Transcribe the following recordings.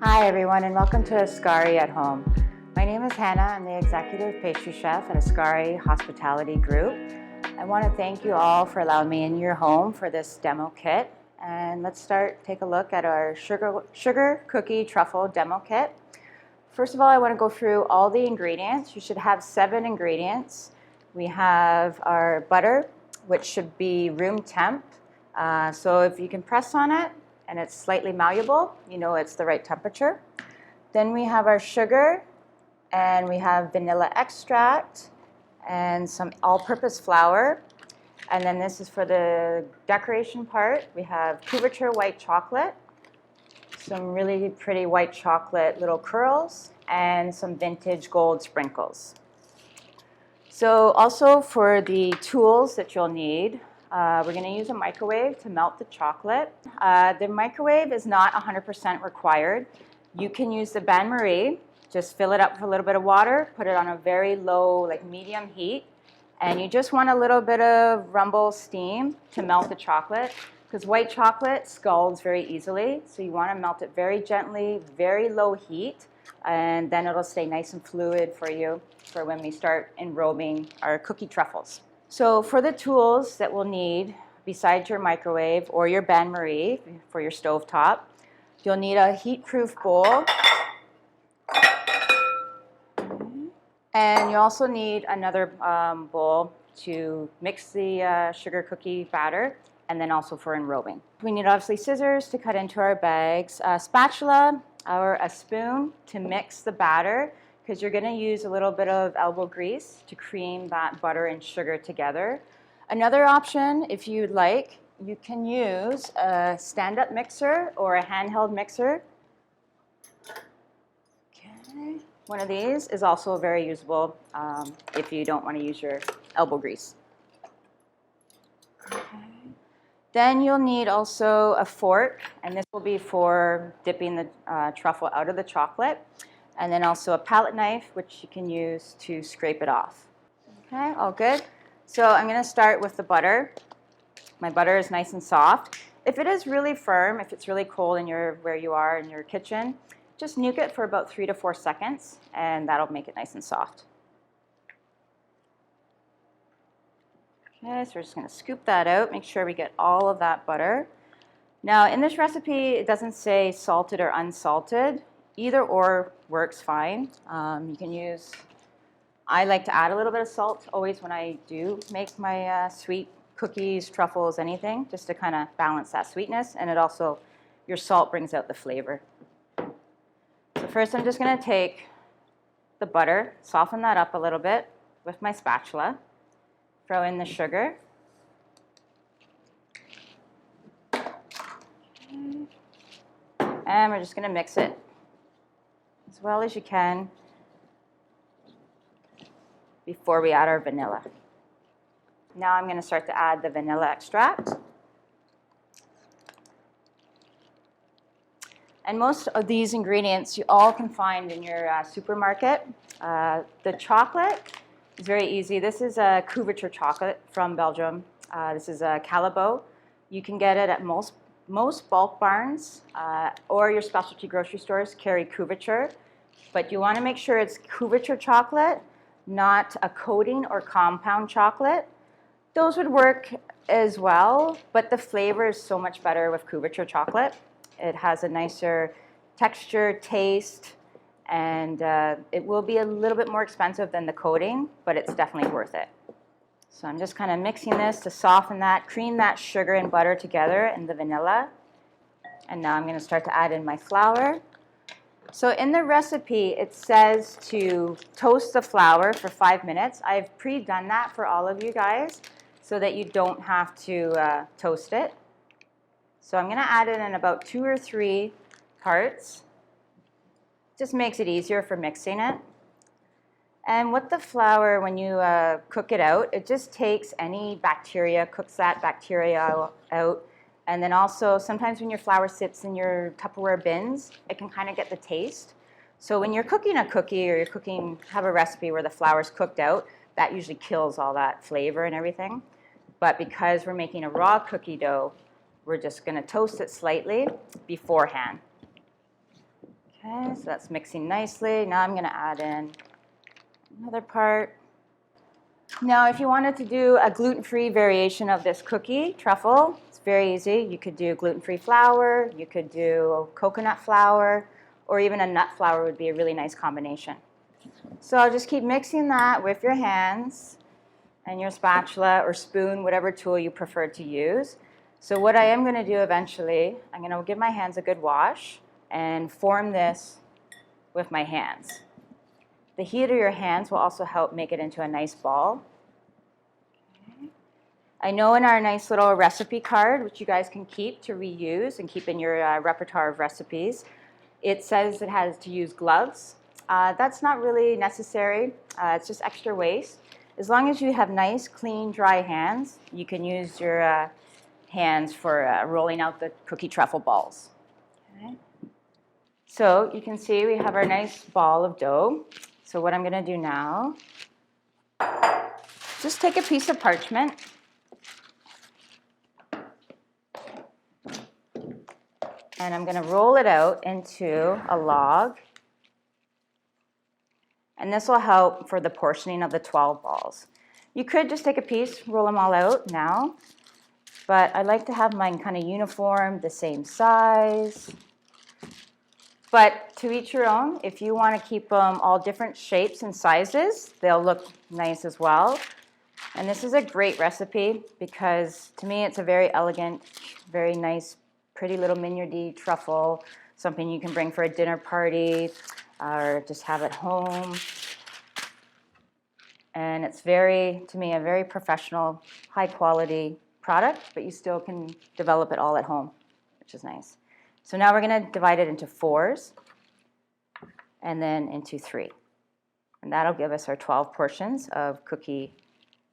Hi everyone, and welcome to Ascari at Home. My name is Hannah. I'm the Executive Pastry Chef at Ascari Hospitality Group. I want to thank you all for allowing me in your home for this demo kit. And let's take a look at our sugar cookie truffle demo kit. First of all, I want to go through all the ingredients. You should have 7 ingredients. We have our butter, which should be room temp. So if you can press on it, and it's slightly malleable, you know it's the right temperature. Then we have our sugar, and we have vanilla extract, and some all-purpose flour. And then this is for the decoration part. We have couverture white chocolate, some really pretty white chocolate little curls, and some vintage gold sprinkles. So also for the tools that you'll need, we're going to use a microwave to melt the chocolate. The microwave is not 100% required. You can use the bain-marie. Just fill it up with a little bit of water, put it on a very low, like medium heat, and you just want a little bit of rumble steam to melt the chocolate, because white chocolate scalds very easily, so you want to melt it very gently, very low heat, and then it'll stay nice and fluid for you for when we start enrobing our cookie truffles. So for the tools that we'll need, besides your microwave or your bain-marie for your stovetop, you'll need a heat-proof bowl. And you also need another bowl to mix the sugar cookie batter, and then also for enrobing. We need obviously scissors to cut into our bags, a spatula or a spoon to mix the batter, because you're going to use a little bit of elbow grease to cream that butter and sugar together. Another option, if you'd like, you can use a stand-up mixer or a handheld mixer. Okay. One of these is also very usable if you don't want to use your elbow grease. Okay. Then you'll need also a fork, and this will be for dipping the truffle out of the chocolate. And then also a palette knife, which you can use to scrape it off. Okay, all good. So I'm going to start with the butter. My butter is nice and soft. If it is really firm, if it's really cold in where you are in your kitchen, just nuke it for about 3 to 4 seconds, and that'll make it nice and soft. Okay, so we're just going to scoop that out, make sure we get all of that butter. Now, in this recipe, it doesn't say salted or unsalted. Either or works fine. You can use, I like to add a little bit of salt always when I do make my sweet cookies, truffles, anything, just to kind of balance that sweetness. And it also, your salt brings out the flavor. So first I'm just going to take the butter, soften that up a little bit with my spatula, throw in the sugar. Okay. And we're just going to mix it as well as you can before we add our vanilla. Now I'm going to start to add the vanilla extract. And most of these ingredients you all can find in your supermarket. The chocolate is very easy. This is a couverture chocolate from Belgium. This is a Calabo. You can get it at most bulk barns or your specialty grocery stores carry couverture. But you want to make sure it's couverture chocolate, not a coating or compound chocolate. Those would work as well, but the flavor is so much better with couverture chocolate. It has a nicer texture, taste, and it will be a little bit more expensive than the coating, but it's definitely worth it. So I'm just kind of mixing this to soften that, cream that sugar and butter together and the vanilla. And now I'm going to start to add in my flour. So in the recipe, it says to toast the flour for 5 minutes. I've pre-done that for all of you guys so that you don't have to toast it. So I'm going to add it in about 2 or 3 parts. Just makes it easier for mixing it. And with the flour, when you cook it out, it just takes any bacteria, cooks that bacteria out. And then also, sometimes when your flour sits in your Tupperware bins, it can kind of get the taste. So when you're cooking a cookie or have a recipe where the flour's cooked out, that usually kills all that flavor and everything. But because we're making a raw cookie dough, we're just going to toast it slightly beforehand. Okay, so that's mixing nicely. Now I'm going to add in another part. Now, if you wanted to do a gluten-free variation of this cookie truffle, it's very easy. You could do gluten-free flour, you could do coconut flour, or even a nut flour would be a really nice combination. So I'll just keep mixing that with your hands and your spatula or spoon, whatever tool you prefer to use. So what I am going to do eventually, I'm going to give my hands a good wash and form this with my hands. The heat of your hands will also help make it into a nice ball. Okay. I know in our nice little recipe card, which you guys can keep to reuse and keep in your repertoire of recipes, it says it has to use gloves. That's not really necessary. It's just extra waste. As long as you have nice, clean, dry hands, you can use your hands for rolling out the cookie truffle balls. Okay. So you can see we have our nice ball of dough. So what I'm going to do now, just take a piece of parchment and I'm going to roll it out into a log. And this will help for the portioning of the 12 balls. You could just take a piece, roll them all out now, but I like to have mine kind of uniform, the same size. But to each your own. If you want to keep them all different shapes and sizes, they'll look nice as well. And this is a great recipe because to me it's a very elegant, very nice, pretty little mignardi truffle, something you can bring for a dinner party or just have at home. And it's very, to me, a very professional, high quality product, but you still can develop it all at home, which is nice. So now we're going to divide it into 4s and then into 3. And that'll give us our 12 portions of cookie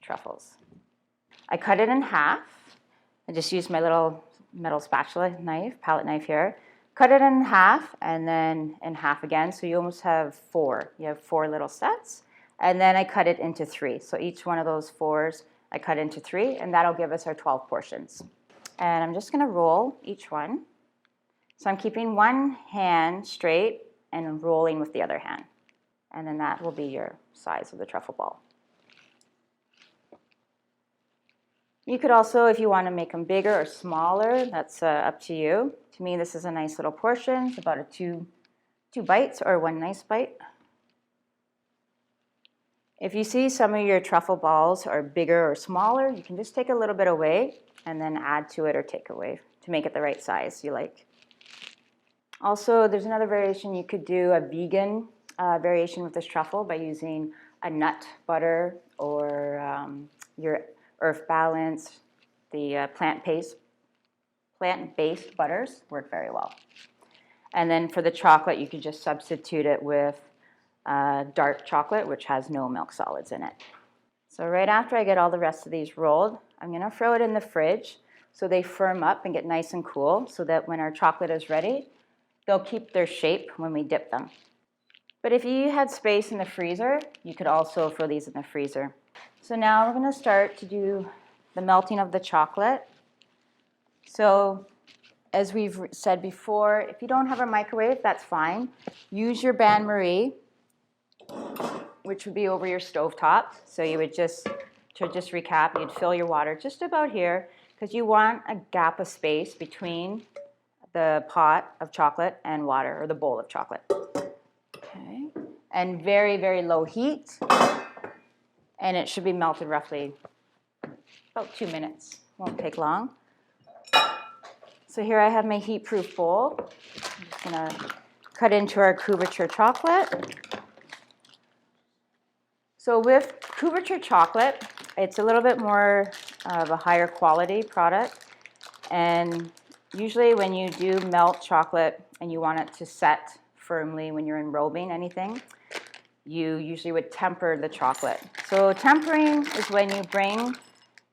truffles. I cut it in half. I just used my little metal spatula knife, palette knife here. Cut it in half and then in half again, so you almost have 4. You have 4 little sets. And then I cut it into 3. So each one of those 4s I cut into 3, and that'll give us our 12 portions. And I'm just going to roll each one. So I'm keeping one hand straight and rolling with the other hand. And then that will be your size of the truffle ball. You could also, if you want to make them bigger or smaller, that's up to you. To me, this is a nice little portion. It's about a two bites or 1 nice bite. If you see some of your truffle balls are bigger or smaller, you can just take a little bit away and then add to it or take away to make it the right size you like. Also, there's another variation. You could do a vegan variation with this truffle by using a nut butter or your Earth Balance. The plant-based butters work very well. And then for the chocolate, you could just substitute it with dark chocolate, which has no milk solids in it. So right after I get all the rest of these rolled, I'm going to throw it in the fridge so they firm up and get nice and cool so that when our chocolate is ready, they'll keep their shape when we dip them. But if you had space in the freezer, you could also throw these in the freezer. So now we're going to start to do the melting of the chocolate. So as we've said before, if you don't have a microwave, that's fine. Use your bain-marie, which would be over your stovetop. So you would to recap, you'd fill your water just about here because you want a gap of space between the pot of chocolate and water, or the bowl of chocolate. Okay. And very, very low heat. And it should be melted roughly about 2 minutes. Won't take long. So here I have my heat-proof bowl. I'm just going to cut into our couverture chocolate. So with couverture chocolate, it's a little bit more of a higher quality product. And usually when you do melt chocolate and you want it to set firmly when you're enrobing anything, you usually would temper the chocolate. So tempering is when you bring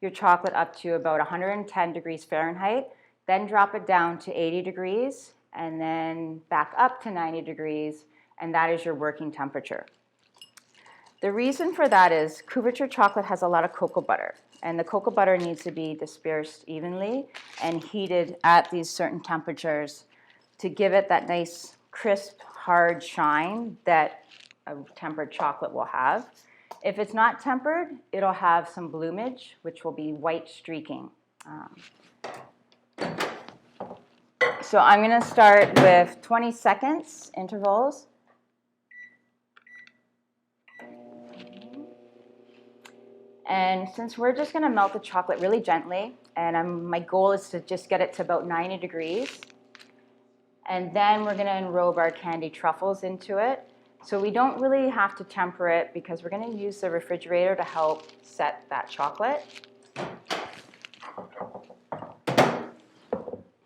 your chocolate up to about 110 degrees Fahrenheit, then drop it down to 80 degrees, and then back up to 90 degrees, and that is your working temperature. The reason for that is couverture chocolate has a lot of cocoa butter, and the cocoa butter needs to be dispersed evenly and heated at these certain temperatures to give it that nice crisp, hard shine that a tempered chocolate will have. If it's not tempered, it'll have some bloomage, which will be white streaking. So I'm going to start with 20 seconds intervals. And since we're just going to melt the chocolate really gently, and my goal is to just get it to about 90 degrees, and then we're going to enrobe our candied truffles into it. So we don't really have to temper it because we're going to use the refrigerator to help set that chocolate.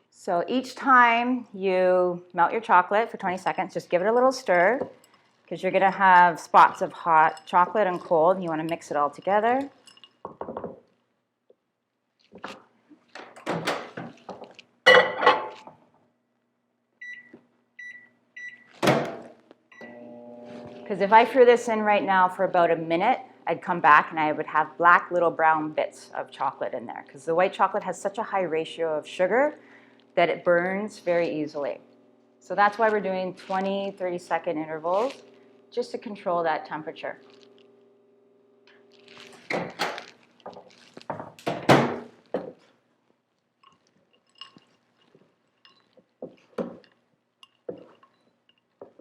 So each time you melt your chocolate for 20 seconds, just give it a little stir because you're going to have spots of hot chocolate and cold, and you want to mix it all together. Because if I threw this in right now for about a minute, I'd come back and I would have black little brown bits of chocolate in there because the white chocolate has such a high ratio of sugar that it burns very easily. So that's why we're doing 20, 30-second intervals, just to control that temperature.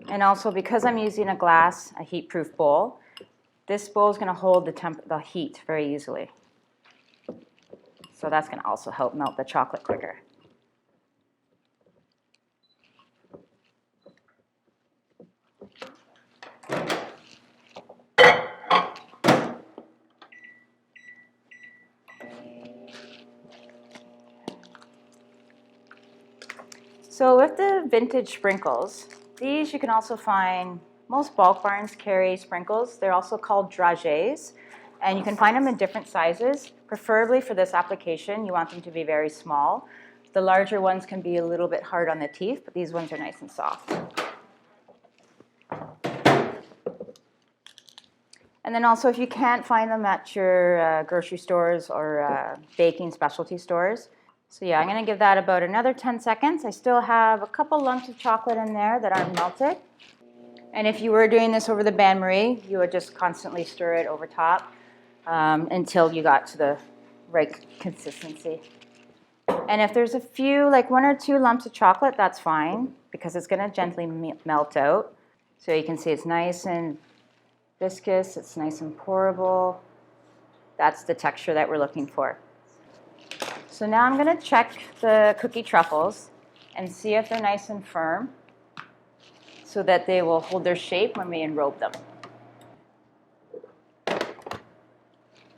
And also, because I'm using a heat-proof bowl, this bowl is going to hold the heat very easily. So that's going to also help melt the chocolate quicker. So with the vintage sprinkles, these you can also find, most bulk barns carry sprinkles. They're also called dragées, and you can find them in different sizes. Preferably for this application, you want them to be very small. The larger ones can be a little bit hard on the teeth, but these ones are nice and soft. And then also, if you can't find them at your grocery stores or baking specialty stores, so yeah, I'm going to give that about another 10 seconds. I still have a couple lumps of chocolate in there that aren't melted. And if you were doing this over the bain-marie, you would just constantly stir it over top until you got to the right consistency. And if there's a few, like 1 or 2 lumps of chocolate, that's fine because it's going to gently melt out. So you can see it's nice and viscous, it's nice and pourable. That's the texture that we're looking for. So now I'm going to check the cookie truffles and see if they're nice and firm so that they will hold their shape when we enrobe them.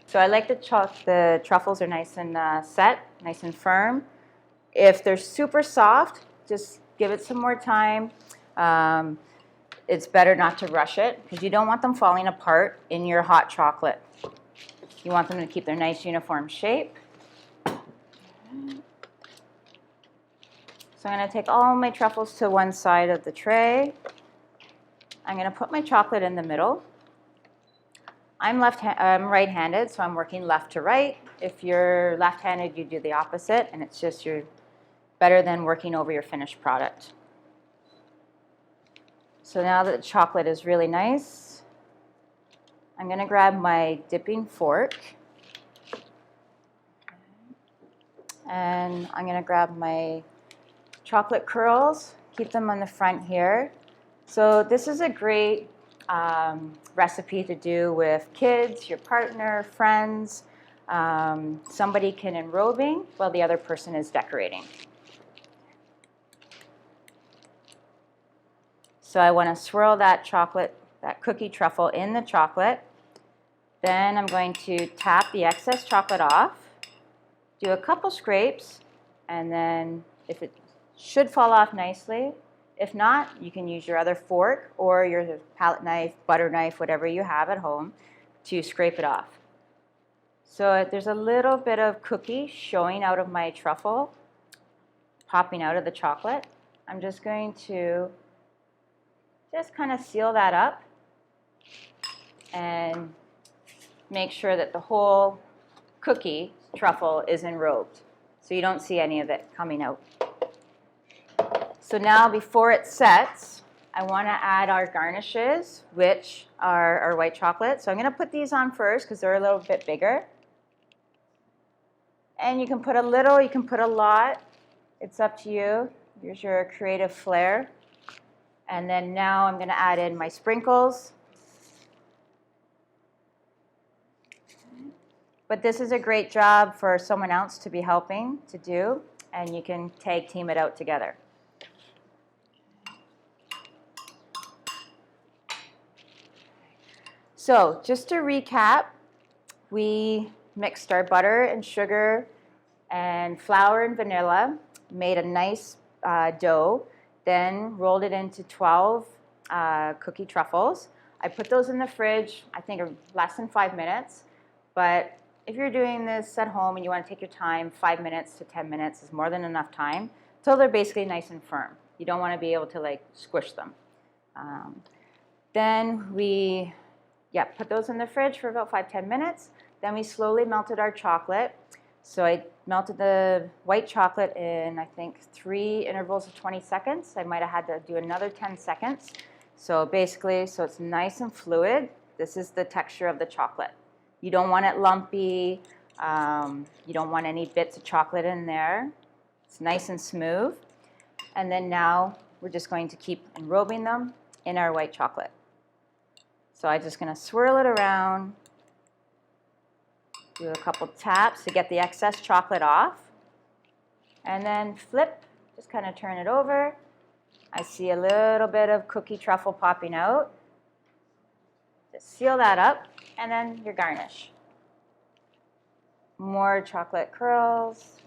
So I like the truffles are nice and set, nice and firm. If they're super soft, just give it some more time. It's better not to rush it because you don't want them falling apart in your hot chocolate. You want them to keep their nice uniform shape. So I'm going to take all my truffles to one side of the tray. I'm going to put my chocolate in the middle. I'm right-handed, so I'm working left to right. If you're left-handed, you do the opposite, and it's just better than working over your finished product. So now that the chocolate is really nice, I'm going to grab my dipping fork, and I'm going to grab my chocolate curls, keep them on the front here. So this is a great recipe to do with kids, your partner, friends. Somebody can enrobing while the other person is decorating. So I want to swirl that cookie truffle in the chocolate. Then I'm going to tap the excess chocolate off, do a couple scrapes, and then if it should fall off nicely. If not, you can use your other fork or your palette knife, butter knife, whatever you have at home to scrape it off. So there's a little bit of cookie showing out of my truffle, popping out of the chocolate. I'm just going to just kind of seal that up and make sure that the whole cookie truffle is enrobed so you don't see any of it coming out. So now before it sets, I want to add our garnishes, which are our white chocolate. So I'm going to put these on first because they're a little bit bigger. And you can put a little, you can put a lot. It's up to you. Here's your creative flair. And then now I'm going to add in my sprinkles. But this is a great job for someone else to be helping to do, and you can tag team it out together. So just to recap, we mixed our butter and sugar and flour and vanilla, made a nice dough, then rolled it into 12 cookie truffles. I put those in the fridge, I think less than 5 minutes, but if you're doing this at home and you want to take your time, 5 minutes to 10 minutes is more than enough time, until they're basically nice and firm. You don't want to be able to like squish them. Then we put those in the fridge for about 5-10 minutes. Then we slowly melted our chocolate. So I melted the white chocolate in, I think, 3 intervals of 20 seconds. I might have had to do another 10 seconds. So basically, so it's nice and fluid. This is the texture of the chocolate. You don't want it lumpy. You don't want any bits of chocolate in there. It's nice and smooth. And then now we're just going to keep enrobing them in our white chocolate. So I'm just going to swirl it around, do a couple taps to get the excess chocolate off, and then flip, just kind of turn it over. I see a little bit of cookie truffle popping out. Just seal that up, and then your garnish. More chocolate curls,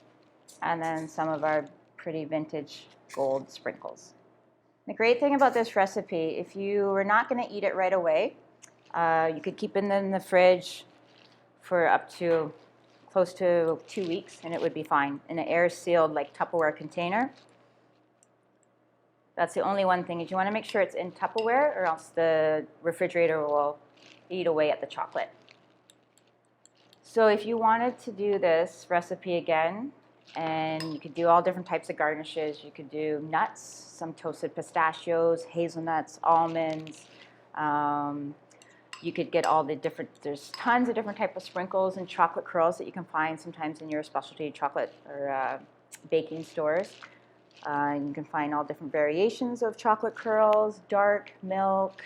and then some of our pretty vintage gold sprinkles. The great thing about this recipe, if you were not going to eat it right away, you could keep it in the fridge for up to close to 2 weeks, and it would be fine in an air-sealed like Tupperware container. That's the only one thing, is you want to make sure it's in Tupperware, or else the refrigerator will eat away at the chocolate. So if you wanted to do this recipe again, and you could do all different types of garnishes. You could do nuts, some toasted pistachios, hazelnuts, almonds. You could get all the different, there's tons of different types of sprinkles and chocolate curls that you can find sometimes in your specialty chocolate or baking stores. You can find all different variations of chocolate curls, dark, milk.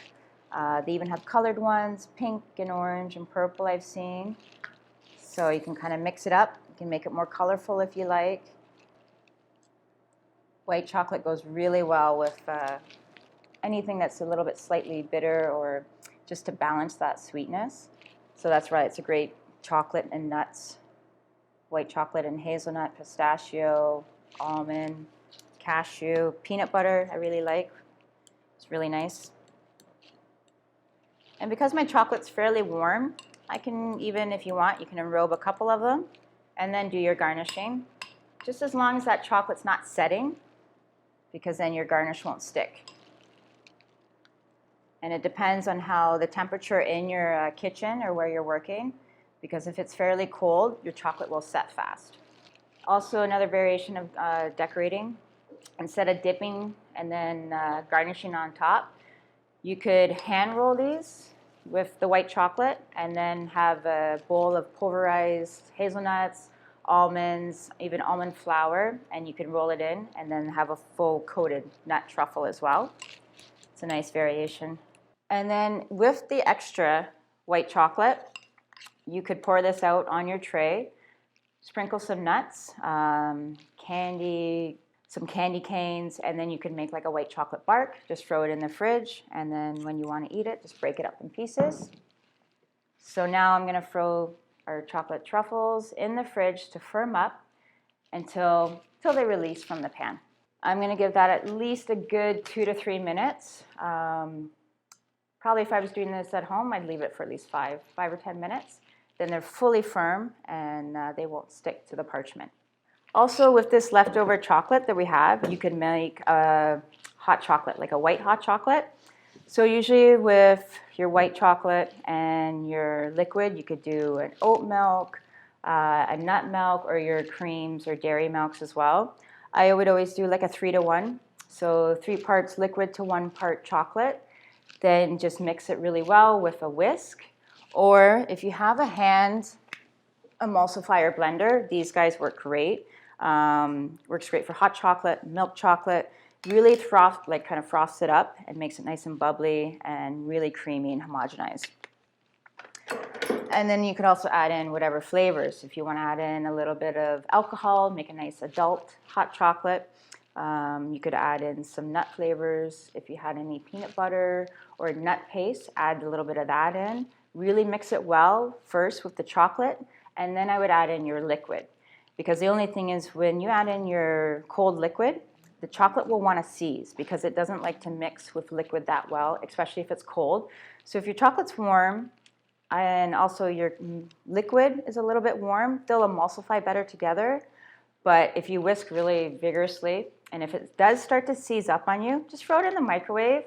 They even have colored ones, pink and orange and purple I've seen. So you can kind of mix it up. You can make it more colorful if you like. White chocolate goes really well with anything that's a little bit slightly bitter, or just to balance that sweetness. So that's right, it's a great chocolate and nuts. White chocolate and hazelnut, pistachio, almond, cashew, peanut butter I really like. It's really nice. And because my chocolate's fairly warm, I can even, if you want, you can enrobe a couple of them and then do your garnishing. Just as long as that chocolate's not setting, because then your garnish won't stick. And it depends on how the temperature in your kitchen or where you're working, because if it's fairly cold, your chocolate will set fast. Also, another variation of decorating, instead of dipping and then garnishing on top, you could hand roll these with the white chocolate and then have a bowl of pulverized hazelnuts, almonds, even almond flour, and you can roll it in and then have a full coated nut truffle as well. It's a nice variation. And then with the extra white chocolate, you could pour this out on your tray, sprinkle some nuts, candy, some candy canes, and then you can make like a white chocolate bark. Just throw it in the fridge, and then when you want to eat it, just break it up in pieces. So now I'm going to throw our chocolate truffles in the fridge to firm up until they release from the pan. I'm going to give that at least a good 2 to 3 minutes. Probably if I was doing this at home, I'd leave it for at least 5 or 10 minutes. Then they're fully firm and they won't stick to the parchment. Also, with this leftover chocolate that we have, you can make a hot chocolate, like a white hot chocolate. So usually with your white chocolate and your liquid, you could do an oat milk, a nut milk, or your creams or dairy milks as well. I would always do like a 3-to-1. So 3 parts liquid to 1 part chocolate. Then just mix it really well with a whisk. Or if you have a hand emulsifier blender, these guys work great. Works great for hot chocolate, milk chocolate. Really kind of froths it up and makes it nice and bubbly and really creamy and homogenized. And then you could also add in whatever flavors. If you want to add in a little bit of alcohol, make a nice adult hot chocolate. You could add in some nut flavors. If you had any peanut butter or nut paste, add a little bit of that in. Really mix it well first with the chocolate, and then I would add in your liquid. Because the only thing is, when you add in your cold liquid, the chocolate will want to seize because it doesn't like to mix with liquid that well, especially if it's cold. So if your chocolate's warm and also your liquid is a little bit warm, they'll emulsify better together. But if you whisk really vigorously, and if it does start to seize up on you, just throw it in the microwave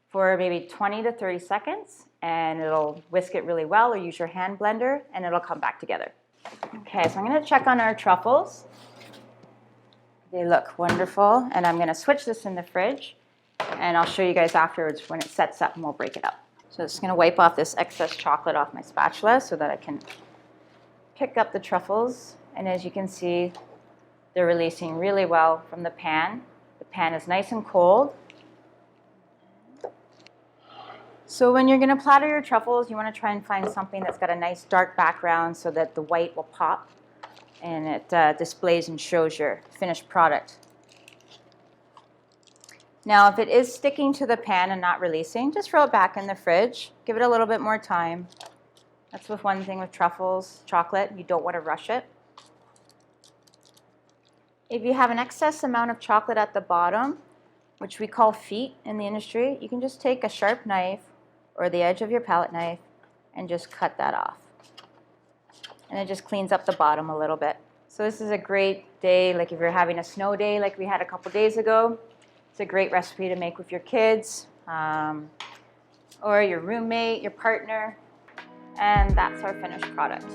for maybe 20 to 30 seconds, and it'll whisk it really well, or use your hand blender, and it'll come back together. Okay, so I'm going to check on our truffles. They look wonderful, and I'm going to switch this in the fridge, and I'll show you guys afterwards when it sets up, and we'll break it up. So I'm just going to wipe off this excess chocolate off my spatula so that I can pick up the truffles, and as you can see, they're releasing really well from the pan. The pan is nice and cold. So when you're going to platter your truffles, you want to try and find something that's got a nice dark background so that the white will pop and it displays and shows your finished product. Now, if it is sticking to the pan and not releasing, just throw it back in the fridge. Give it a little bit more time. That's with one thing with truffles, chocolate. You don't want to rush it. If you have an excess amount of chocolate at the bottom, which we call feet in the industry, you can just take a sharp knife or the edge of your palette knife and just cut that off. And it just cleans up the bottom a little bit. So this is a great day, like if you're having a snow day like we had a couple days ago. It's a great recipe to make with your kids or your roommate, your partner. And that's our finished product.